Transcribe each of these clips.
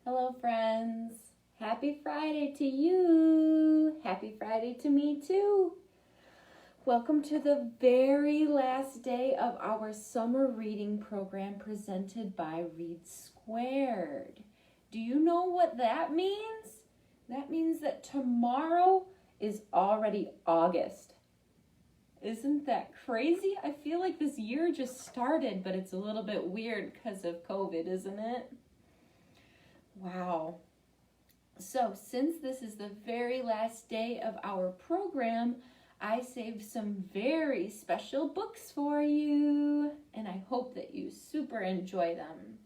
Hello, friends. Happy Friday to you. Happy Friday to me, too. Welcome to the very last day of our summer reading program presented by Read Squared. Do you know what that means? That means that tomorrow is already August. Isn't that crazy? I feel like this year just started, but it's a little bit weird because of COVID, isn't it? Wow. So since this is the very last day of our program, I saved some very special books for you, and I hope that you super enjoy them.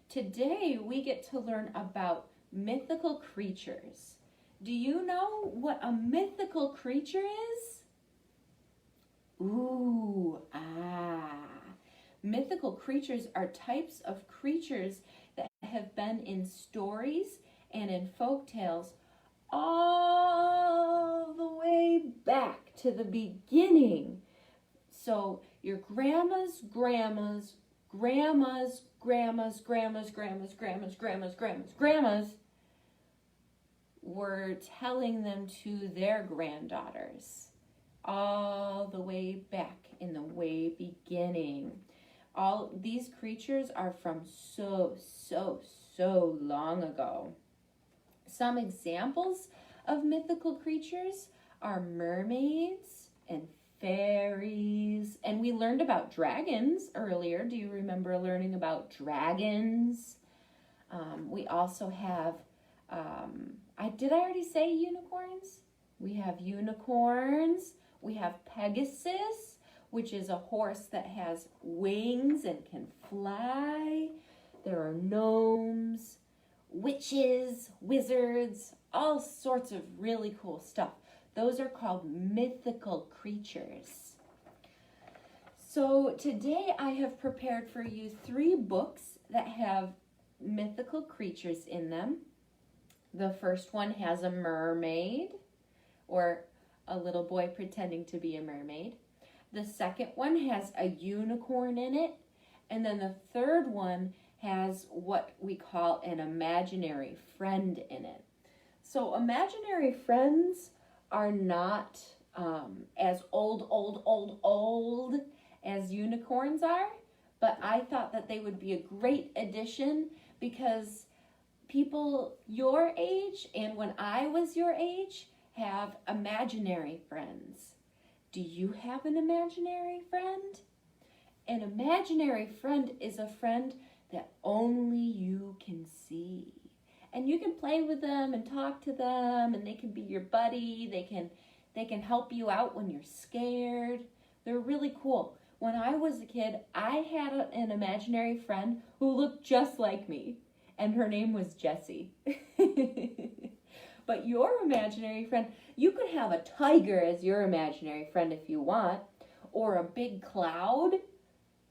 Today we get to learn about mythical creatures. Do you know what a mythical creature is? Mythical creatures are types of creatures that have been in stories and in folk tales all the way back to the beginning. So your grandmas were telling them to their granddaughters all the way back in the way beginning. All these creatures are from so long ago. Some examples of mythical creatures are mermaids and fairies. And we learned about dragons earlier. Do you remember learning about dragons? We also have, did I already say unicorns? We have unicorns. We have Pegasus, which is a horse that has wings and can fly. There are gnomes, witches, wizards, all sorts of really cool stuff. Those are called mythical creatures. So today I have prepared for you 3 books that have mythical creatures in them. The first one has a mermaid, or a little boy pretending to be a mermaid. The second one has a unicorn in it. And then the third one has what we call an imaginary friend in it. So imaginary friends are not as old as unicorns are, but I thought that they would be a great addition because people your age and when I was your age have imaginary friends. Do you have an imaginary friend? An imaginary friend is a friend that only you can see. And you can play with them and talk to them, and they can be your buddy. They can help you out when you're scared. They're really cool. When I was a kid, I had an imaginary friend who looked just like me, and her name was Jessie. But your imaginary friend, you could have a tiger as your imaginary friend if you want, or a big cloud,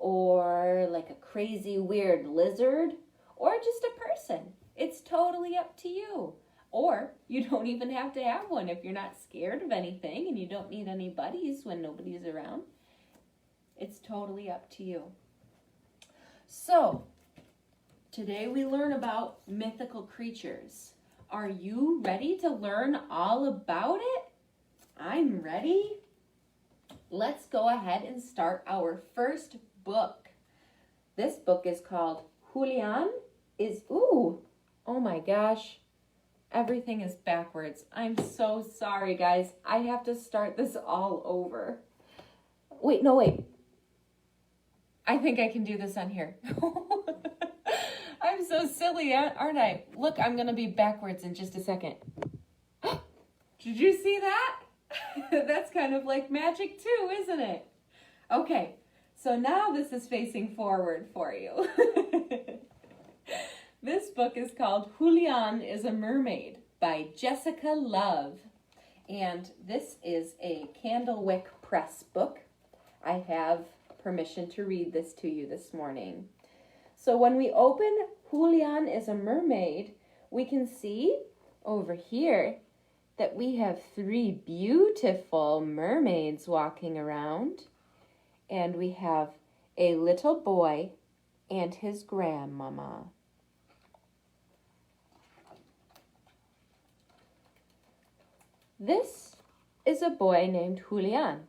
or like a crazy weird lizard, or just a person. It's totally up to you. Or you don't even have to have one if you're not scared of anything and you don't need any buddies when nobody's around. It's totally up to you. So, today we learn about mythical creatures. Are you ready to learn all about it? I'm ready. Let's go ahead and start our first book. This book is called Julian oh my gosh, everything is backwards. I'm so sorry, guys. I have to start this all over. Wait. I think I can do this on here. I'm so silly, aren't I? Look, I'm going to be backwards in just a second. Did you see that? That's kind of like magic too, isn't it? Okay, so now this is facing forward for you. This book is called Julian is a Mermaid by Jessica Love. And this is a Candlewick Press book. I have permission to read this to you this morning. So when we open Julian is a Mermaid, we can see over here that we have 3 beautiful mermaids walking around. And we have a little boy and his grandmama. This is a boy named Julian,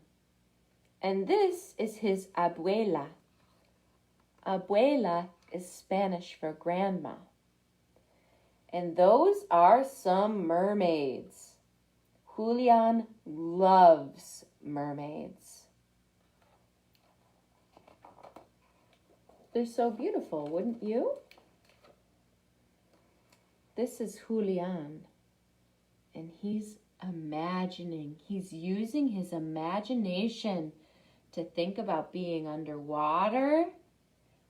and this is his abuela. Abuela is Spanish for grandma. And those are some mermaids. Julian loves mermaids. They're so beautiful, wouldn't you? This is Julian, and he's imagining. He's using his imagination to think about being underwater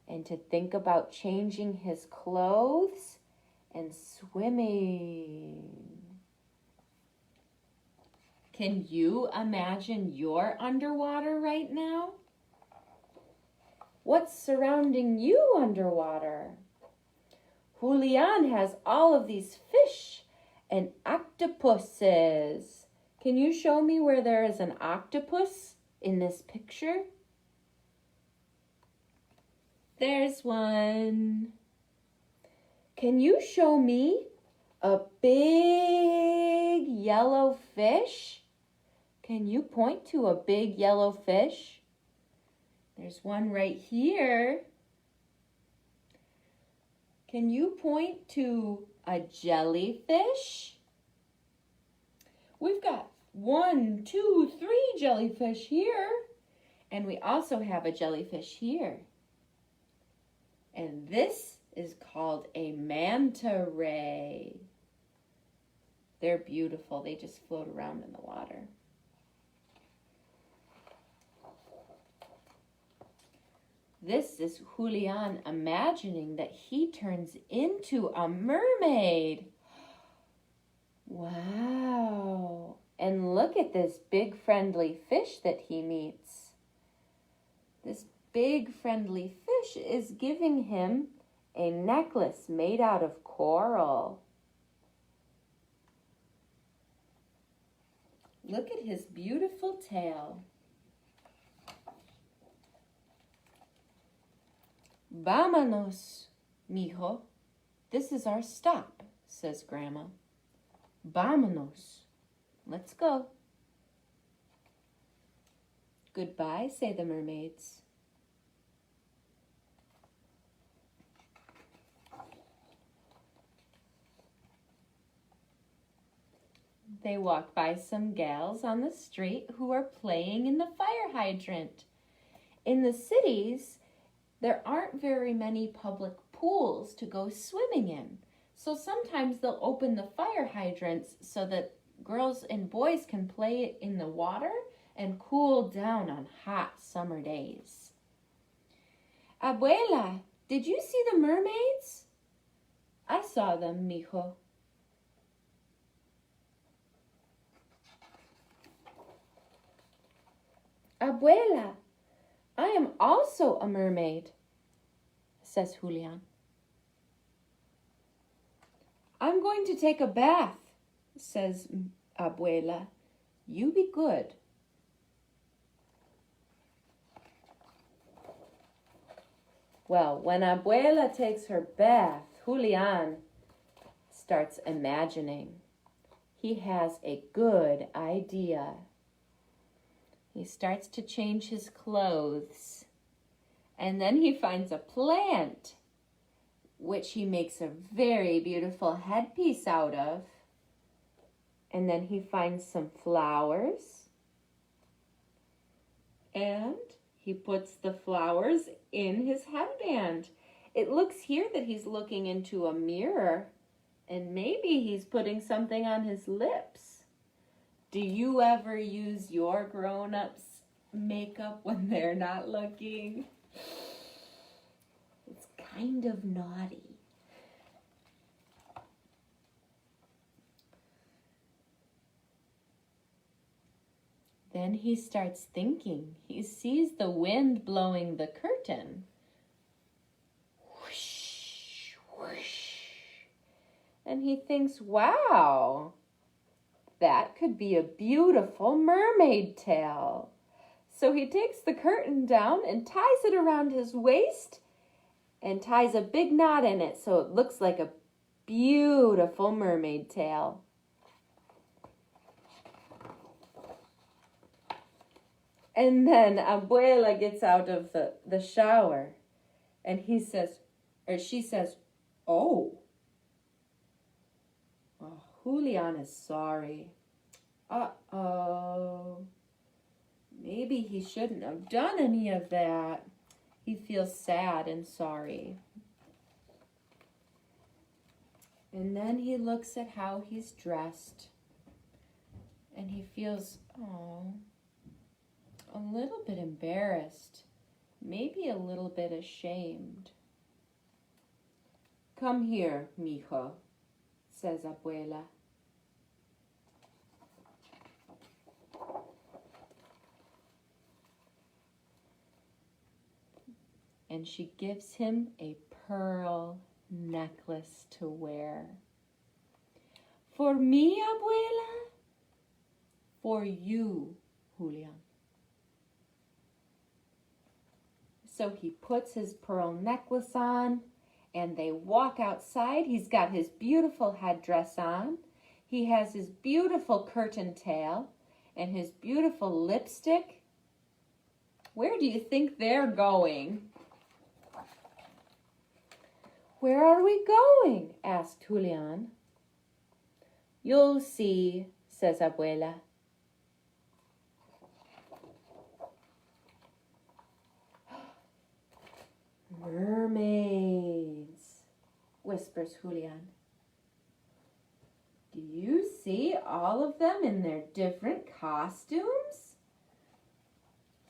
and to think about changing his clothes and swimming. Can you imagine you're underwater right now? What's surrounding you underwater? Julian has all of these fish and octopuses. Can you show me where there is an octopus in this picture? There's one. Can you show me a big yellow fish? Can you point to a big yellow fish? There's one right here. Can you point to a jellyfish? We've got 1, 2, 3 jellyfish here. And we also have a jellyfish here. And this is called a manta ray. They're beautiful. They just float around in the water. This is Julian imagining that he turns into a mermaid. Wow. And look at this big friendly fish that he meets. This big friendly fish is giving him a necklace made out of coral. Look at his beautiful tail. Vámonos, mijo. This is our stop, says Grandma. Vámonos. Let's go. Goodbye, say the mermaids. They walk by some gals on the street who are playing in the fire hydrant. In the cities, there aren't very many public pools to go swimming in. So sometimes they'll open the fire hydrants so that girls and boys can play in the water and cool down on hot summer days. Abuela, did you see the mermaids? I saw them, mijo. Abuela, I am also a mermaid, says Julian. I'm going to take a bath, says Abuela. You be good. Well, when Abuela takes her bath, Julian starts imagining. He has a good idea. He starts to change his clothes. And then he finds a plant, which he makes a very beautiful headpiece out of. And then he finds some flowers. And he puts the flowers in his headband. It looks here that he's looking into a mirror. And maybe he's putting something on his lips. Do you ever use your grown-ups' makeup when they're not looking? It's kind of naughty. Then he starts thinking. He sees the wind blowing the curtain. Whoosh, whoosh. And he thinks, wow, that could be a beautiful mermaid tail. So he takes the curtain down and ties it around his waist and ties a big knot in it so it looks like a beautiful mermaid tail. And then Abuela gets out of the shower and she says, oh, Julian is sorry. Uh-oh. Maybe he shouldn't have done any of that. He feels sad and sorry. And then he looks at how he's dressed and he feels, a little bit embarrassed, maybe a little bit ashamed. Come here, mijo, says Abuela. And she gives him a pearl necklace to wear. For me, Abuela? For you, Julian. So he puts his pearl necklace on and they walk outside. He's got his beautiful headdress on. He has his beautiful curtain tail and his beautiful lipstick. Where do you think they're going? Where are we going? Asked Julian. You'll see, says Abuela. Mermaids, whispers Julian. Do you see all of them in their different costumes?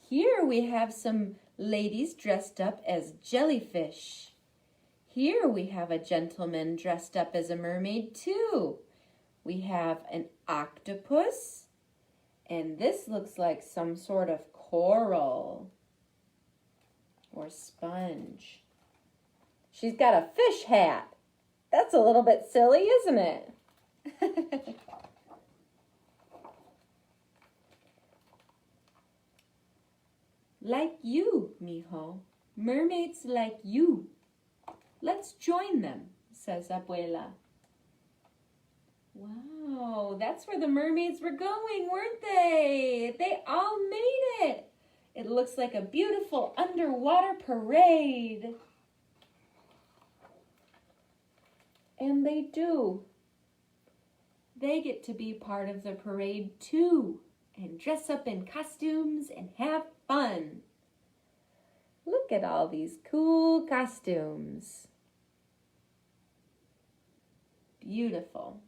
Here we have some ladies dressed up as jellyfish. Here we have a gentleman dressed up as a mermaid too. We have an octopus, and this looks like some sort of coral or sponge. She's got a fish hat. That's a little bit silly, isn't it? Like you, mijo. Mermaids like you. Let's join them, says Abuela. Wow, that's where the mermaids were going, weren't they? They all made it. It looks like a beautiful underwater parade. And they do. They get to be part of the parade too, and dress up in costumes and have fun. Look at all these cool costumes. Beautiful.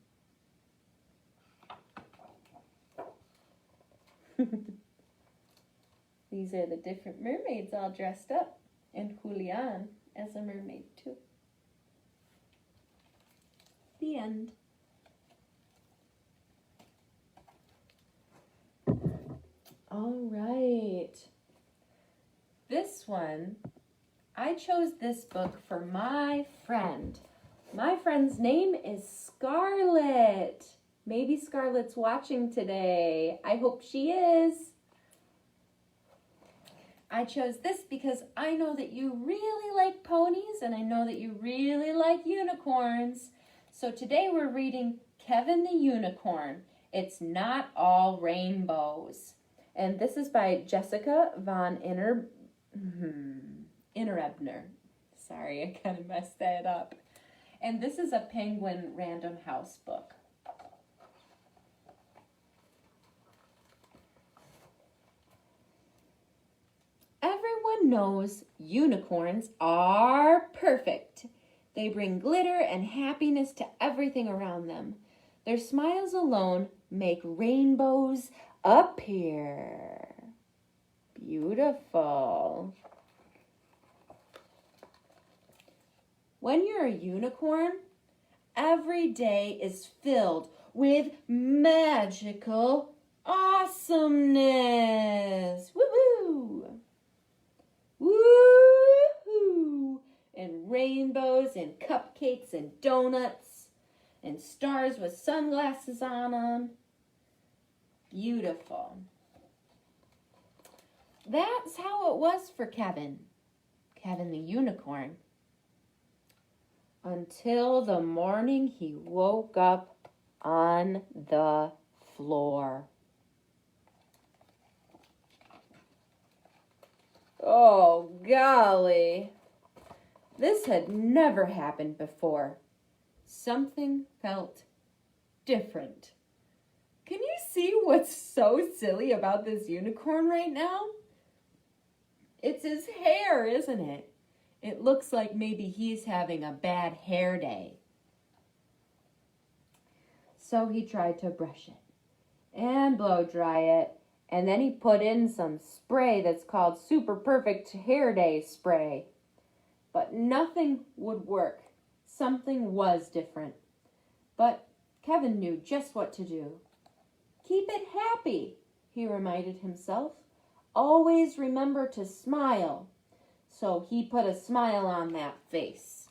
These are the different mermaids all dressed up, and Julian as a mermaid too. The end. All right. This one, I chose this book for my friend. My friend's name is Scarlett. Maybe Scarlett's watching today. I hope she is. I chose this because I know that you really like ponies and I know that you really like unicorns. So today we're reading Kevin the Unicorn. It's Not All Rainbows. And this is by Jessica von Innerebner. Sorry, I kind of messed that up. And this is a Penguin Random House book. Everyone knows unicorns are perfect. They bring glitter and happiness to everything around them. Their smiles alone make rainbows appear. Beautiful. When you're a unicorn, every day is filled with magical awesomeness. Woo-hoo! Woo-hoo! And rainbows and cupcakes and donuts and stars with sunglasses on them. Beautiful. That's how it was for Kevin the unicorn. Until the morning he woke up on the floor. Oh, golly. This had never happened before. Something felt different. Can you see what's so silly about this unicorn right now? It's his hair, isn't it? It looks like maybe he's having a bad hair day. So he tried to brush it and blow dry it, and then he put in some spray that's called Super Perfect Hair Day spray. But nothing would work. Something was different. But Kevin knew just what to do. Keep it happy, he reminded himself. Always remember to smile. So he put a smile on that face.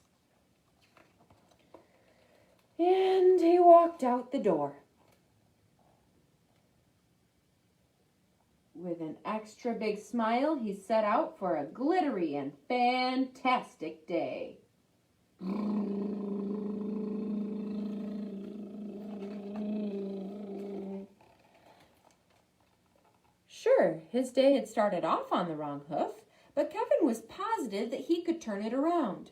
And he walked out the door. With an extra big smile, he set out for a glittery and fantastic day. Sure, his day had started off on the wrong hoof, but Kevin was positive that he could turn it around.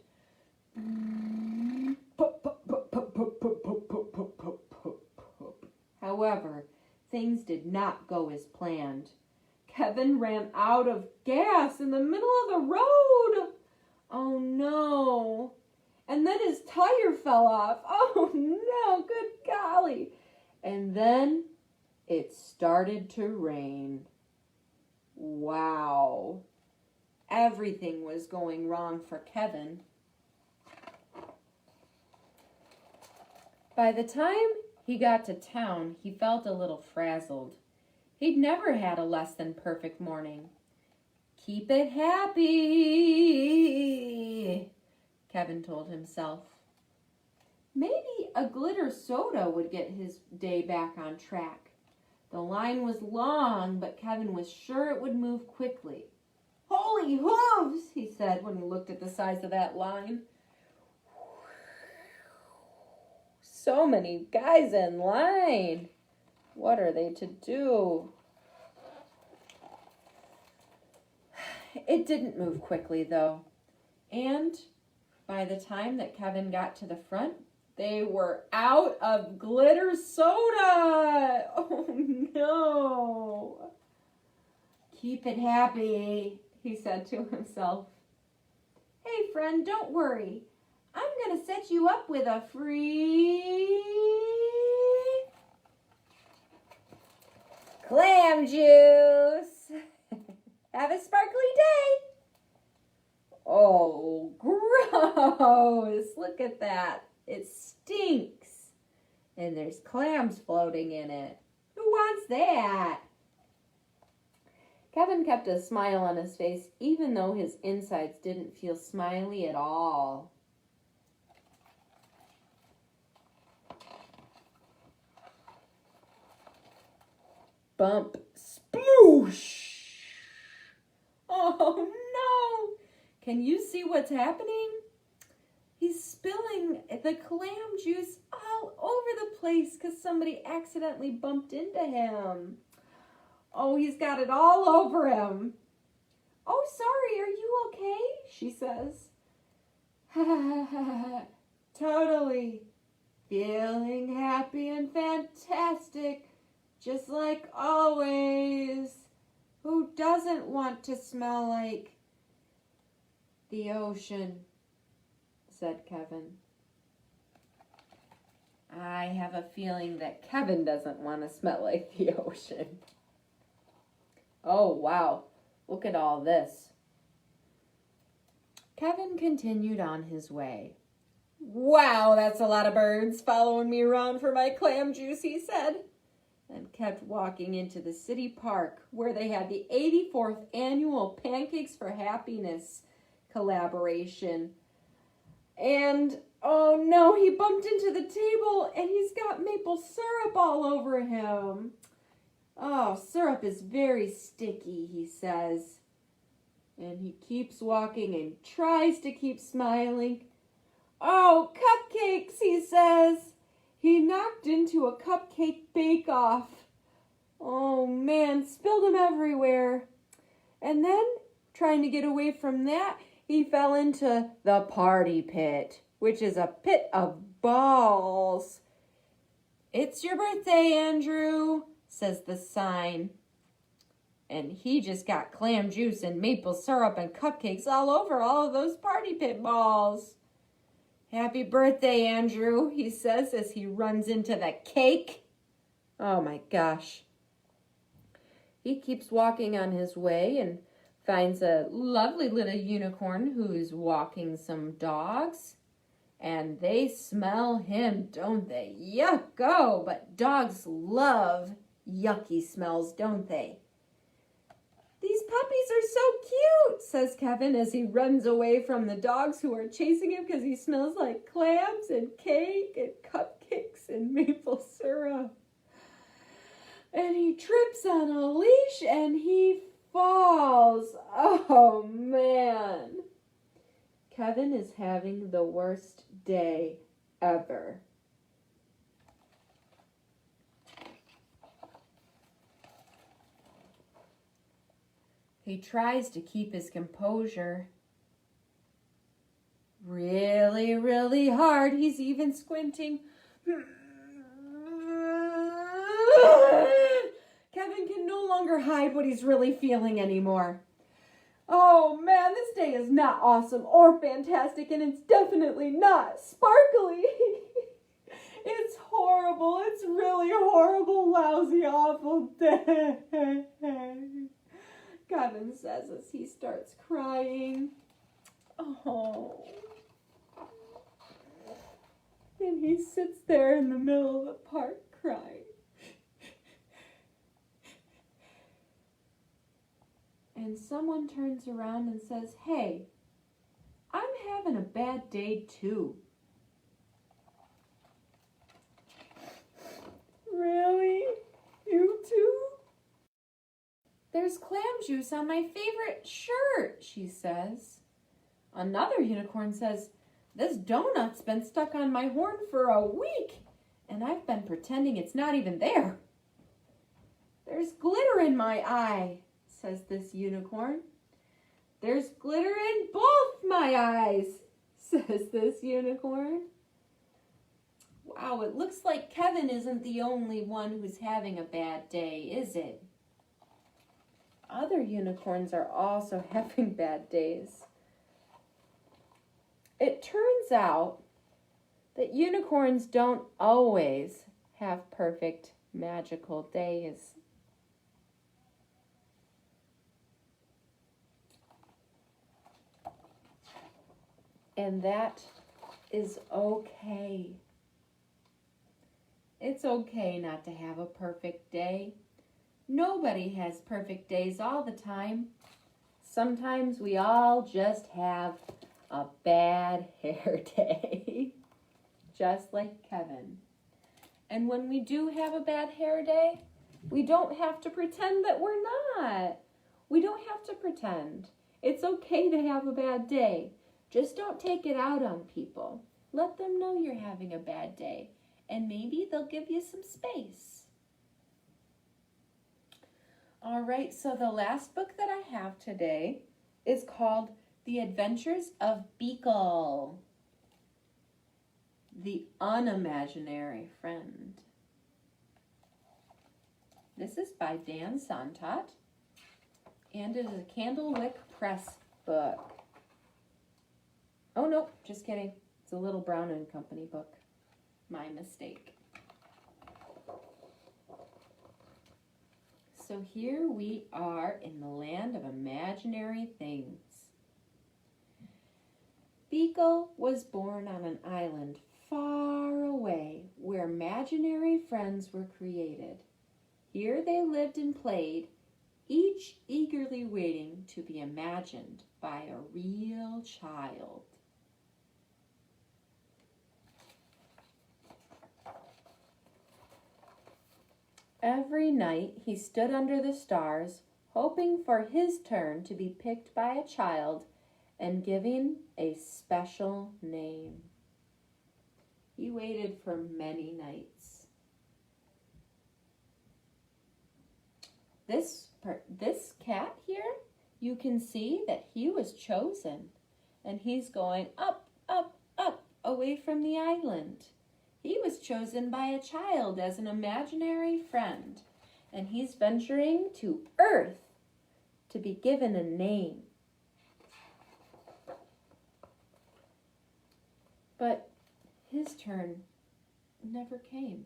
However, things did not go as planned. Kevin ran out of gas in the middle of the road. Oh no. And then his tire fell off. Oh no, good golly. And then it started to rain. Wow. Everything was going wrong for Kevin. By the time he got to town, he felt a little frazzled. He'd never had a less than perfect morning. Keep it happy, Kevin told himself. Maybe a glitter soda would get his day back on track. The line was long, but Kevin was sure it would move quickly. Holy hooves, he said when he looked at the size of that line. So many guys in line. What are they to do? It didn't move quickly, though. And by the time that Kevin got to the front, they were out of glitter soda. Oh, no. Keep it happy, he said to himself. Hey, friend, don't worry. I'm going to set you up with a free clam juice. Have a sparkly day. Oh, gross. Look at that. It stinks. And there's clams floating in it. Who wants that? Kevin kept a smile on his face, even though his insides didn't feel smiley at all. Bump, sploosh. Oh no! Can you see what's happening? He's spilling the clam juice all over the place because somebody accidentally bumped into him. Oh, he's got it all over him. Oh, sorry, are you okay? She says. Totally. Feeling happy and fantastic, just like always. Who doesn't want to smell like the ocean? Said Kevin. I have a feeling that Kevin doesn't want to smell like the ocean. Oh, wow. Look at all this. Kevin continued on his way. Wow, that's a lot of birds following me around for my clam juice, he said, and kept walking into the city park where they had the 84th annual Pancakes for Happiness collaboration. And, oh no, he bumped into the table and he's got maple syrup all over him. Oh, syrup is very sticky, he says. And he keeps walking and tries to keep smiling. Oh, cupcakes, he says. He knocked into a cupcake bake-off. Oh, man, spilled them everywhere. And then Trying to get away from that, he fell into the party pit, which is a pit of balls. "It's your birthday, Andrew," says the sign. And he just got clam juice and maple syrup and cupcakes all over all of those party pit balls. "Happy birthday, Andrew," he says as he runs into the cake. Oh my gosh. He keeps walking on his way and finds a lovely little unicorn who's walking some dogs. And they smell him, don't they? Yucko! But dogs love yucky smells, don't they? "These puppies are so cute," says Kevin as he runs away from the dogs who are chasing him because he smells like clams and cake and cupcakes and maple syrup. And he trips on a leash and he falls. Oh, man. Kevin is having the worst day ever. He tries to keep his composure really, really hard. He's even squinting. Kevin can no longer hide what he's really feeling anymore. Oh man, this day is not awesome or fantastic, and it's definitely not sparkly. It's horrible. It's really horrible, lousy, awful day. Kevin says as he starts crying. Oh. And he sits there in the middle of the park crying. And someone turns around and says, "Hey, I'm having a bad day too." "Really? You too?" "There's clam juice on my favorite shirt," she says. Another unicorn says, "This donut's been stuck on my horn for a week, and I've been pretending it's not even there." "There's glitter in my eye," says this unicorn. "There's glitter in both my eyes," says this unicorn. Wow, it looks like Kevin isn't the only one who's having a bad day, is it? Other unicorns are also having bad days. It turns out that unicorns don't always have perfect, magical days. And that is okay. It's okay not to have a perfect day. Nobody has perfect days all the time. Sometimes we all just have a bad hair day, just like Kevin. And when we do have a bad hair day, we don't have to pretend that we're not. We don't have to pretend. It's okay to have a bad day. Just don't take it out on people. Let them know you're having a bad day, and maybe they'll give you some space. All right, so the last book that I have today is called The Adventures of Beagle, the unimaginary friend. This is by Dan Sontat, and it is a Candlewick Press book. Oh, no, just kidding. It's a Little Brown and Company book. My mistake. So here we are in the land of imaginary things. Beagle was born on an island far away where imaginary friends were created. Here they lived and played, each eagerly waiting to be imagined by a real child. Every night he stood under the stars, hoping for his turn to be picked by a child and given a special name. He waited for many nights. This cat here, you can see that he was chosen, and he's going up, up, up, away from the island. He was chosen by a child as an imaginary friend, and he's venturing to Earth to be given a name. But his turn never came.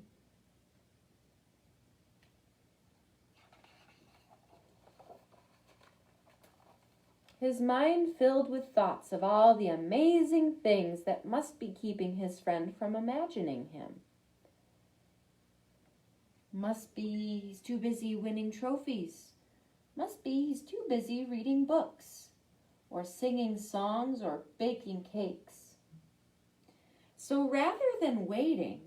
His mind filled with thoughts of all the amazing things that must be keeping his friend from imagining him. Must be he's too busy winning trophies. Must be he's too busy reading books, or singing songs, or baking cakes. So rather than waiting,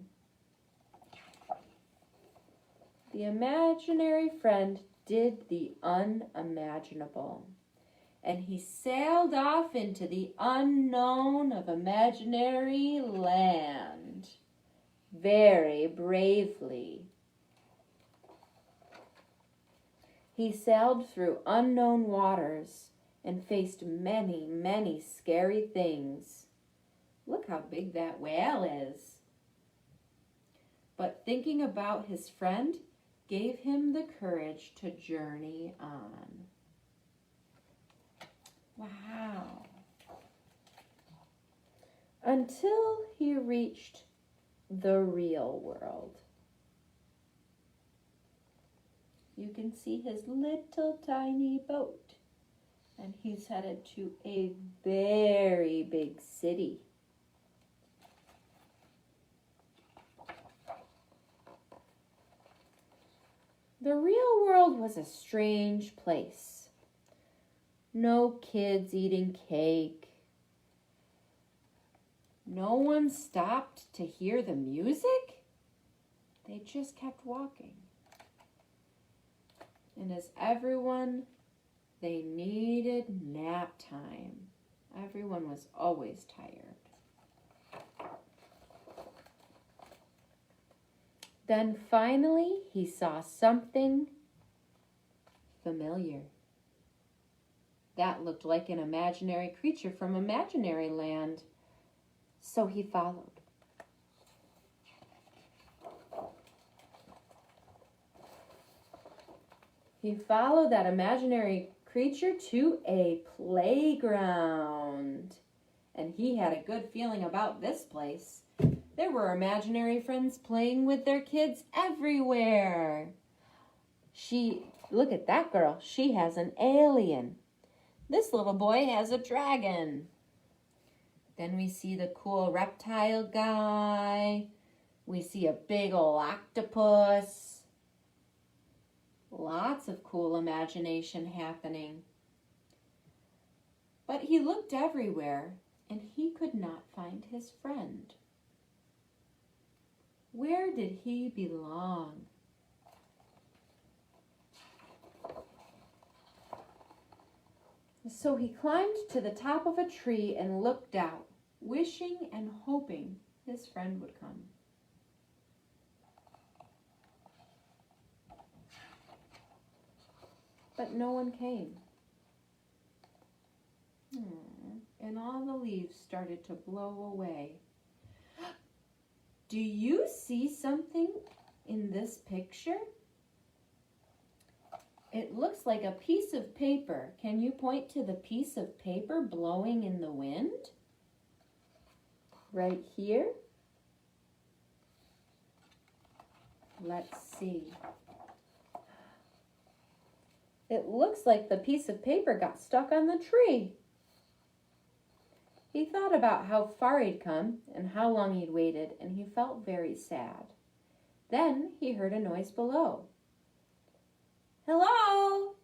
the imaginary friend did the unimaginable. And he sailed off into the unknown of imaginary land, very bravely. He sailed through unknown waters and faced many, many scary things. Look how big that whale is. But thinking about his friend gave him the courage to journey on. Wow. Until he reached the real world. You can see his little tiny boat, and he's headed to a very big city. The real world was a strange place. No kids eating cake. No one stopped to hear the music. They just kept walking. And as everyone, they needed nap time. Everyone was always tired. Then finally, he saw something familiar. That looked like an imaginary creature from imaginary land. So he followed. He followed that imaginary creature to a playground. And he had a good feeling about this place. There were imaginary friends playing with their kids everywhere. Look at that girl. She has an alien. This little boy has a dragon. Then we see the cool reptile guy. We see a big old octopus. Lots of cool imagination happening. But he looked everywhere, and he could not find his friend. Where did he belong? So he climbed to the top of a tree and looked out, wishing and hoping his friend would come. But no one came. And all the leaves started to blow away. Do you see something in this picture? It looks like a piece of paper. Can you point to the piece of paper blowing in the wind? Right here? Let's see. It looks like the piece of paper got stuck on the tree. He thought about how far he'd come and how long he'd waited, and he felt very sad. Then he heard a noise below. Hello?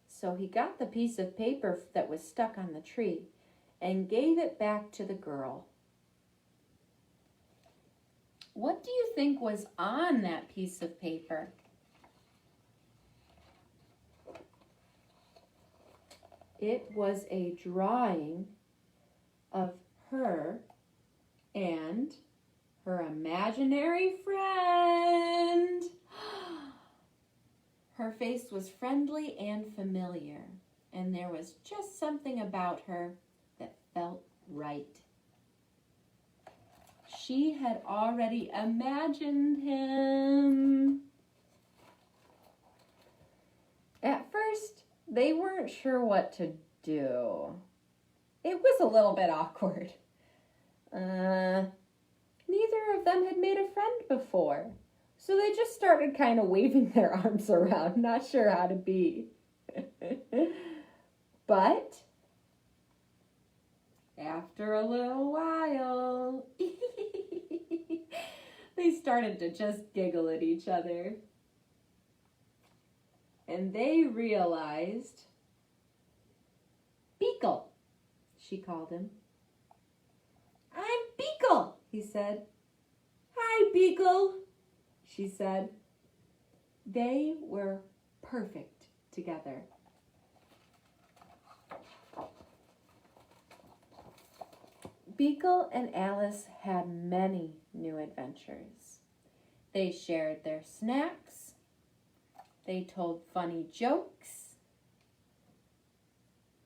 So he got the piece of paper that was stuck on the tree and gave it back to the girl. What do you think was on that piece of paper? It was a drawing of her and her imaginary friend. Her face was friendly and familiar, and there was just something about her that felt right. She had already imagined him. At first, they weren't sure what to do. It was a little bit awkward. Neither of them had made a friend before, so they just started kind of waving their arms around, not sure how to be. But after a little while, they started to just giggle at each other. And they realized, Beagle, she called him. I'm Beagle, he said. Hi, Beagle, she said. They were perfect together. Beagle and Alice had many new adventures. They shared their snacks. They told funny jokes.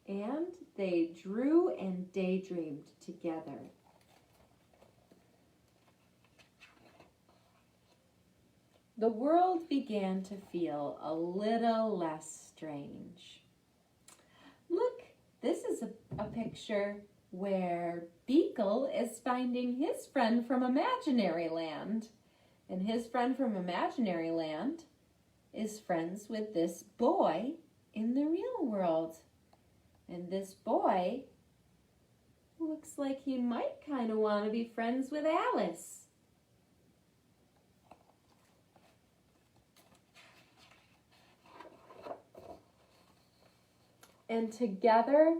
And they drew and daydreamed together. The world began to feel a little less strange. Look, this is a picture where Beagle is finding his friend from imaginary land. And his friend from imaginary land is friends with this boy in the real world. And this boy looks like he might kind of want to be friends with Alice. And together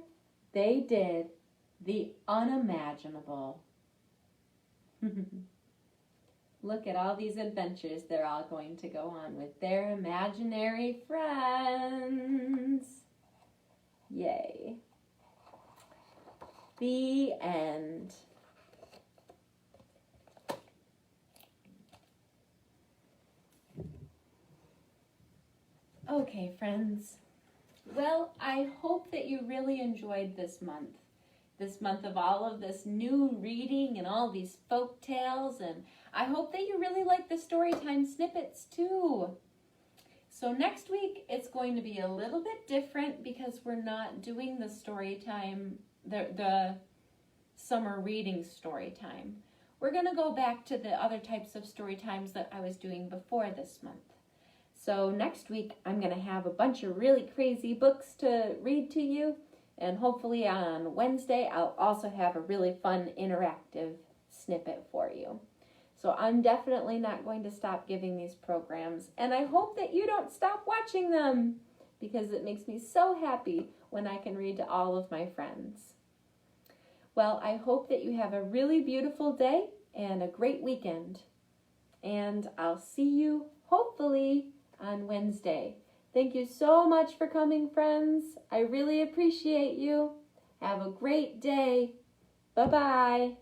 they did the unimaginable. Look at all these adventures they're all going to go on with their imaginary friends. Yay. The end. Okay, friends. Well, I hope that you really enjoyed this month. This month of all of this new reading and all these folk tales, and I hope that you really like the Storytime snippets too. So next week it's going to be a little bit different because we're not doing the Storytime, the summer reading Storytime. We're going to go back to the other types of story times that I was doing before this month. So next week I'm going to have a bunch of really crazy books to read to you. And hopefully on Wednesday, I'll also have a really fun interactive snippet for you. So I'm definitely not going to stop giving these programs. And I hope that you don't stop watching them because it makes me so happy when I can read to all of my friends. Well, I hope that you have a really beautiful day and a great weekend. And I'll see you hopefully on Wednesday. Thank you so much for coming, friends. I really appreciate you. Have a great day. Bye-bye.